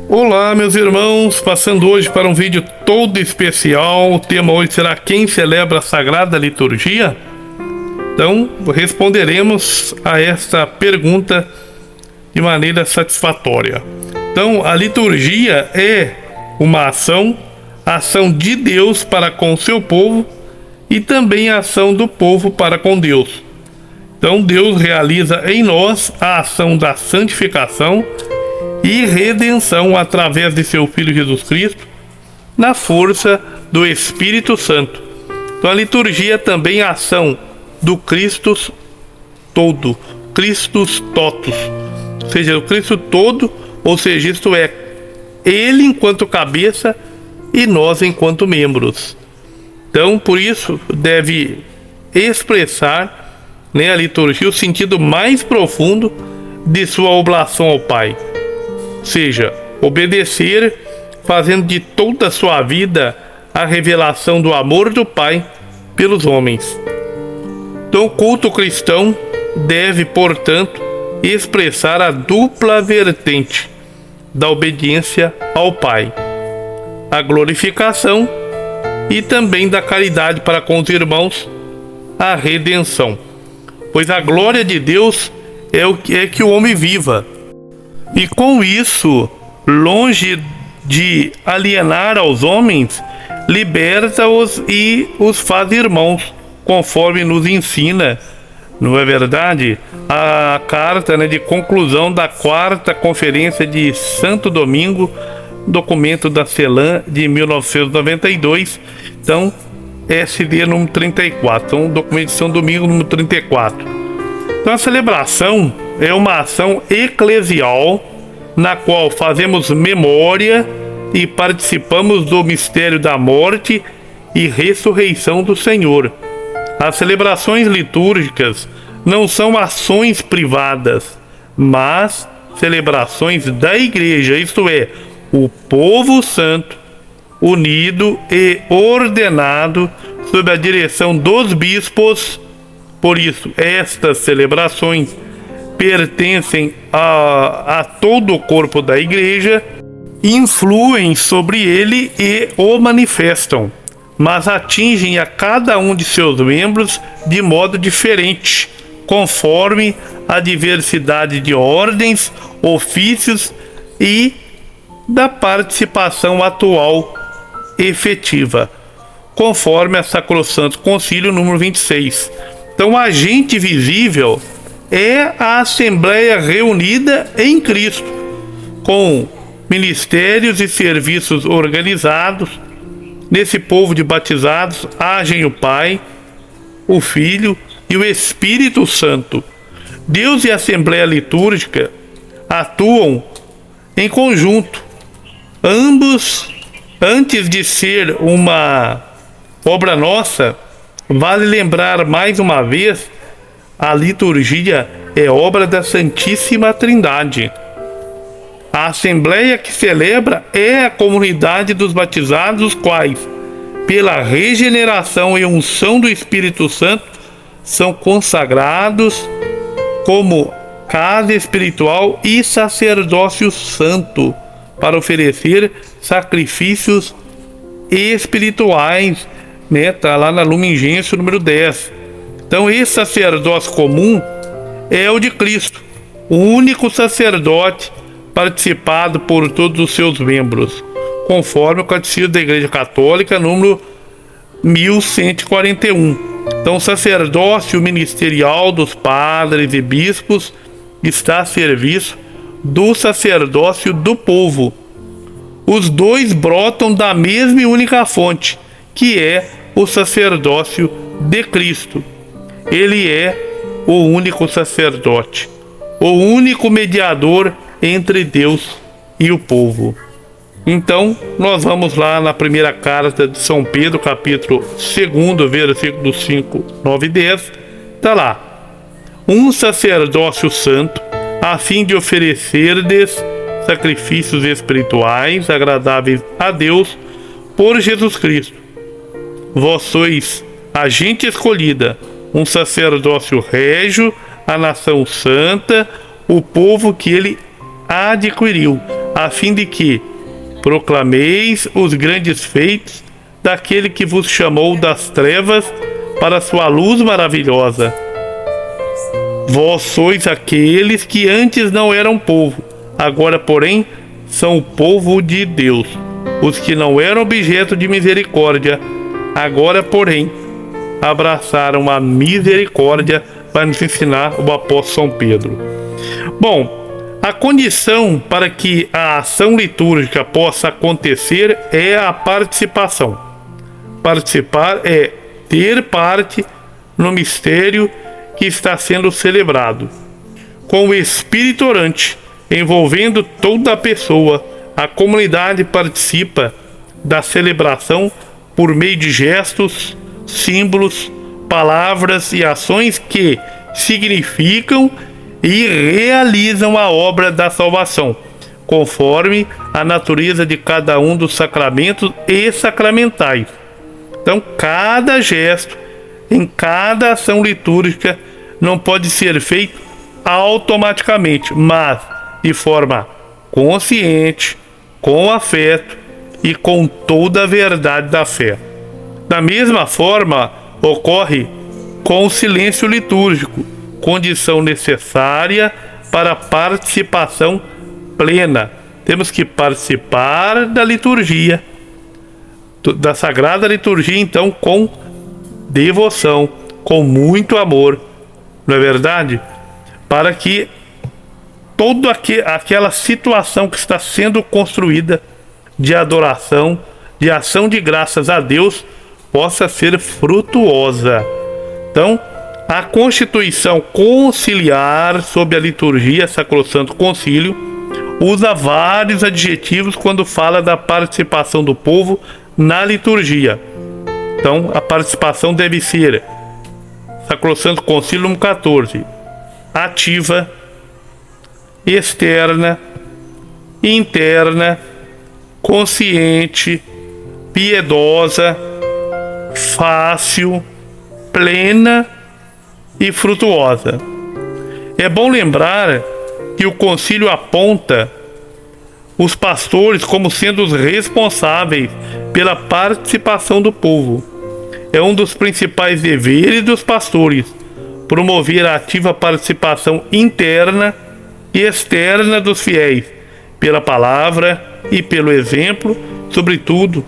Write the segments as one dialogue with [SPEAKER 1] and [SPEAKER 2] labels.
[SPEAKER 1] Olá, meus irmãos, passando hoje para um vídeo todo especial. O tema hoje será: quem celebra a Sagrada Liturgia? Então, responderemos a esta pergunta de maneira satisfatória. Então, a liturgia é uma ação de Deus para com o seu povo e também a ação do povo para com Deus. Então, Deus realiza em nós a ação da santificação e redenção através de seu Filho Jesus Cristo, na força do Espírito Santo. Então a liturgia também é a ação do Christus todo, Christus totus, ou seja, o Cristo todo, ou seja, isto é, Ele enquanto cabeça e nós enquanto membros. Então, por isso, deve expressar, a liturgia o sentido mais profundo de sua oblação ao Pai. Ou seja, obedecer, fazendo de toda a sua vida a revelação do amor do Pai pelos homens. Então, o culto cristão deve, portanto, expressar a dupla vertente da obediência ao Pai, a glorificação e também da caridade para com os irmãos, a redenção. Pois a glória de Deus é que o homem viva. E com isso, longe de alienar aos homens, liberta-os e os faz irmãos, conforme nos ensina, não é verdade? A carta de conclusão da quarta conferência de Santo Domingo, documento da CELAM de 1992, então SD número 34, então documento de São Domingo número 34. Então a celebração é uma ação eclesial na qual fazemos memória e participamos do mistério da morte e ressurreição do Senhor. As celebrações litúrgicas não são ações privadas, mas celebrações da Igreja, isto é, o povo santo, unido e ordenado sob a direção dos bispos. Por isso, estas celebrações pertencem a todo o corpo da Igreja, influem sobre ele e o manifestam, mas atingem a cada um de seus membros de modo diferente, conforme a diversidade de ordens, ofícios e da participação atual efetiva, conforme a Sacrosanto Concílio número 26. Então, o agente visível é a Assembleia reunida em Cristo, com ministérios e serviços organizados. Nesse povo de batizados agem o Pai, o Filho e o Espírito Santo. Deus e a Assembleia litúrgica atuam em conjunto. Ambos, antes de ser uma obra nossa, vale lembrar mais uma vez, a liturgia é obra da Santíssima Trindade. A Assembleia que celebra é a comunidade dos batizados, os quais, pela regeneração e unção do Espírito Santo, são consagrados como casa espiritual e sacerdócio santo, para oferecer sacrifícios espirituais, está lá na Lumen Gentium número 10. Então, esse sacerdócio comum é o de Cristo, o único sacerdote participado por todos os seus membros, conforme o Catecismo da Igreja Católica número 1141. Então, o sacerdócio ministerial dos padres e bispos está a serviço do sacerdócio do povo. Os dois brotam da mesma e única fonte, que é o sacerdócio de Cristo. Ele é o único sacerdote, o único mediador entre Deus e o povo. Então, nós vamos lá na primeira carta de São Pedro, capítulo 2, versículos 5, 9 e 10. Está lá: um sacerdócio santo, a fim de oferecerdes sacrifícios espirituais agradáveis a Deus por Jesus Cristo. Vós sois a gente escolhida, um sacerdócio régio, a nação santa, o povo que ele adquiriu, a fim de que proclameis os grandes feitos daquele que vos chamou das trevas para a sua luz maravilhosa. Vós sois aqueles que antes não eram povo, agora, porém, são o povo de Deus. Os que não eram objeto de misericórdia, agora, porém, abraçaram a misericórdia, para nos ensinar o apóstolo São Pedro. Bom, a condição para que a ação litúrgica possa acontecer é a participação. Participar é ter parte no mistério que está sendo celebrado. Com o espírito orante envolvendo toda a pessoa, a comunidade participa da celebração por meio de gestos, símbolos, palavras e ações que significam e realizam a obra da salvação, conforme a natureza de cada um dos sacramentos e sacramentais. Então, cada gesto, em cada ação litúrgica, não pode ser feito automaticamente, mas de forma consciente, com afeto e com toda a verdade da fé. Da mesma forma, ocorre com o silêncio litúrgico, condição necessária para a participação plena. Temos que participar da liturgia, da Sagrada Liturgia, então, com devoção, com muito amor, não é verdade? Para que toda aquela situação que está sendo construída de adoração, de ação de graças a Deus, possa ser frutuosa. Então, a Constituição Conciliar sobre a Liturgia, Sacrosanto Concílio, usa vários adjetivos quando fala da participação do povo na liturgia. Então, a participação deve ser, Sacrosanto Concílio número 14, ativa, externa, interna, consciente, piedosa, fácil, plena e frutuosa. É bom lembrar que o concílio aponta os pastores como sendo os responsáveis pela participação do povo. É um dos principais deveres dos pastores promover a ativa participação interna e externa dos fiéis, pela palavra e pelo exemplo, sobretudo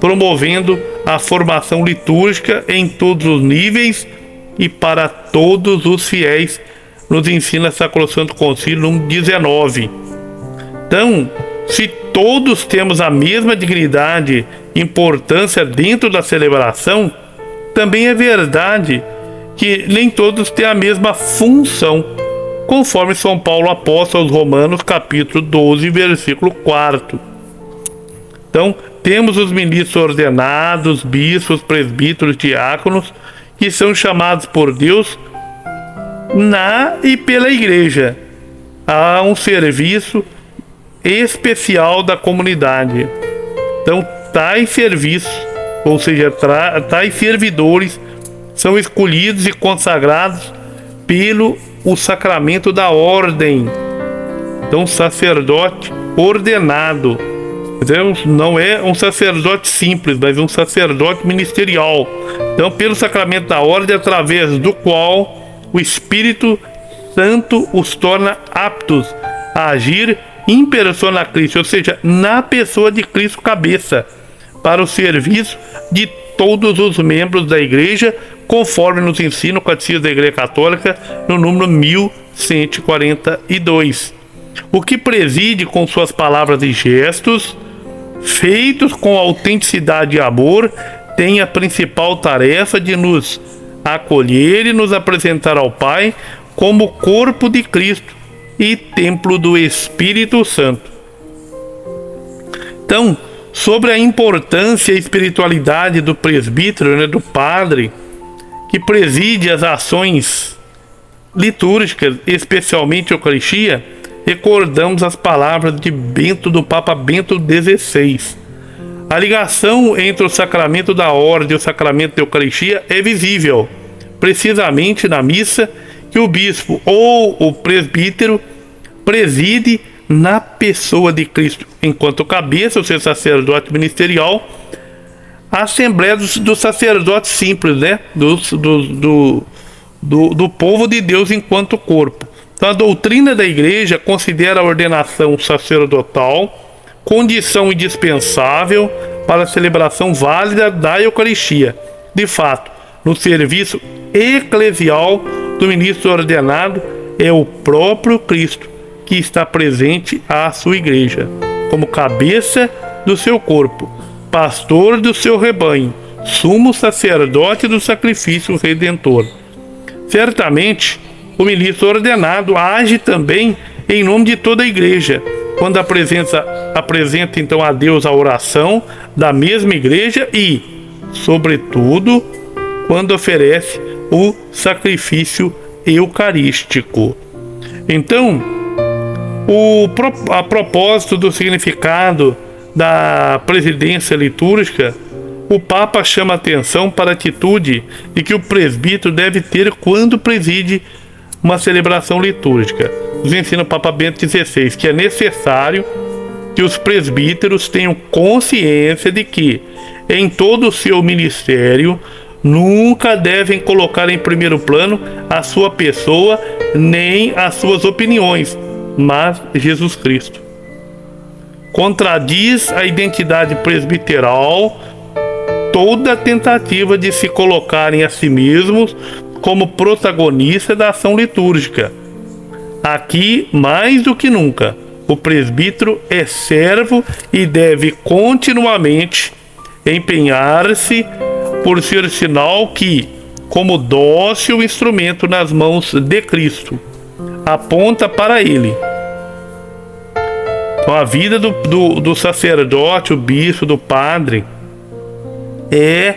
[SPEAKER 1] promovendo a formação litúrgica em todos os níveis e para todos os fiéis, nos ensina Sacrosanto Concílio número 19. Então, se todos temos a mesma dignidade e importância dentro da celebração, também é verdade que nem todos têm a mesma função, conforme São Paulo apóstolo aos Romanos, capítulo 12, versículo 4. Então, temos os ministros ordenados, bispos, presbíteros, diáconos, que são chamados por Deus na e pela igreja a um serviço especial da comunidade. Então, tais serviços, ou seja, tais servidores, são escolhidos e consagrados pelo o sacramento da ordem. Então, sacerdote ordenado. Então, não é um sacerdote simples, mas um sacerdote ministerial. Então, pelo sacramento da ordem, através do qual o Espírito Santo os torna aptos a agir in persona Christi, ou seja, na pessoa de Cristo cabeça, para o serviço de todos os membros da igreja, conforme nos ensina o Catecismo da Igreja Católica, no número 1142. O que preside com suas palavras e gestos, feitos com autenticidade e amor, tem a principal tarefa de nos acolher e nos apresentar ao Pai como corpo de Cristo e templo do Espírito Santo. Então, sobre a importância e espiritualidade do presbítero, do padre, que preside as ações litúrgicas, especialmente a Eucaristia, recordamos as palavras do Papa Bento XVI. A ligação entre o sacramento da ordem e o sacramento da Eucaristia é visível, precisamente na missa que o bispo ou o presbítero preside na pessoa de Cristo, enquanto cabeça, o seu sacerdote ministerial, a Assembleia dos sacerdotes simples, né? Do povo de Deus enquanto corpo. Então, a doutrina da igreja considera a ordenação sacerdotal condição indispensável para a celebração válida da Eucaristia. De fato, no serviço eclesial do ministro ordenado é o próprio Cristo que está presente à sua igreja, como cabeça do seu corpo, pastor do seu rebanho, sumo sacerdote do sacrifício redentor. Certamente, o ministro ordenado age também em nome de toda a igreja, quando apresenta então a Deus a oração da mesma igreja e, sobretudo, quando oferece o sacrifício eucarístico. Então, a propósito do significado da presidência litúrgica, o Papa chama atenção para a atitude de que o presbítero deve ter quando preside uma celebração litúrgica. Nos ensina o Papa Bento XVI que é necessário que os presbíteros tenham consciência de que, em todo o seu ministério, nunca devem colocar em primeiro plano a sua pessoa nem as suas opiniões, mas Jesus Cristo. Contradiz a identidade presbiteral toda tentativa de se colocarem a si mesmos como protagonista da ação litúrgica. Aqui, mais do que nunca, o presbítero é servo e deve continuamente empenhar-se por ser sinal que, como dócil instrumento nas mãos de Cristo, aponta para Ele. Então, a vida do sacerdote, o bispo, do padre, é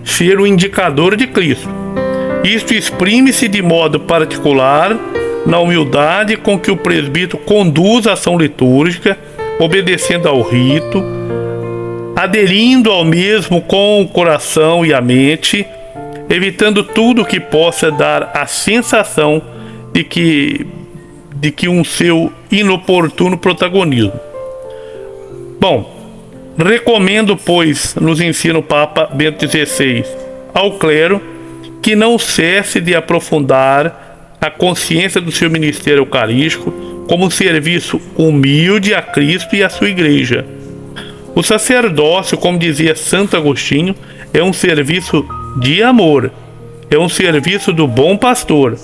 [SPEAKER 1] ser o indicador de Cristo. Isto exprime-se de modo particular na humildade com que o presbítero conduz a ação litúrgica, obedecendo ao rito, aderindo ao mesmo com o coração e a mente, evitando tudo que possa dar a sensação de que um seu inoportuno protagonismo. Bom, recomendo, pois, nos ensina o Papa Bento XVI, ao clero que não cesse de aprofundar a consciência do seu ministério eucarístico como um serviço humilde a Cristo e à sua igreja. O sacerdócio, como dizia Santo Agostinho, é um serviço de amor, é um serviço do bom pastor,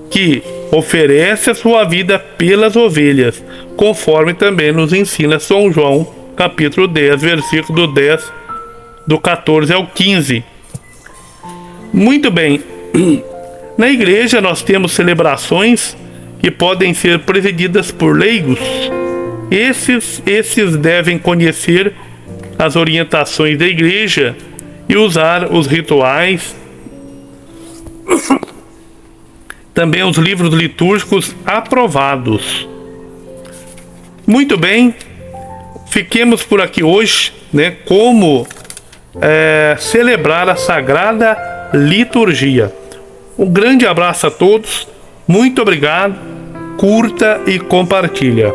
[SPEAKER 1] que oferece a sua vida pelas ovelhas, conforme também nos ensina São João, capítulo 10, versículo 10, do 14 ao 15. Muito bem, na igreja nós temos celebrações que podem ser presididas por leigos. Esses devem conhecer as orientações da igreja e usar os rituais, também os livros litúrgicos aprovados. Muito bem, fiquemos por aqui hoje, né? Como celebrar a Sagrada Liturgia. Um grande abraço a todos, muito obrigado, curta e compartilha.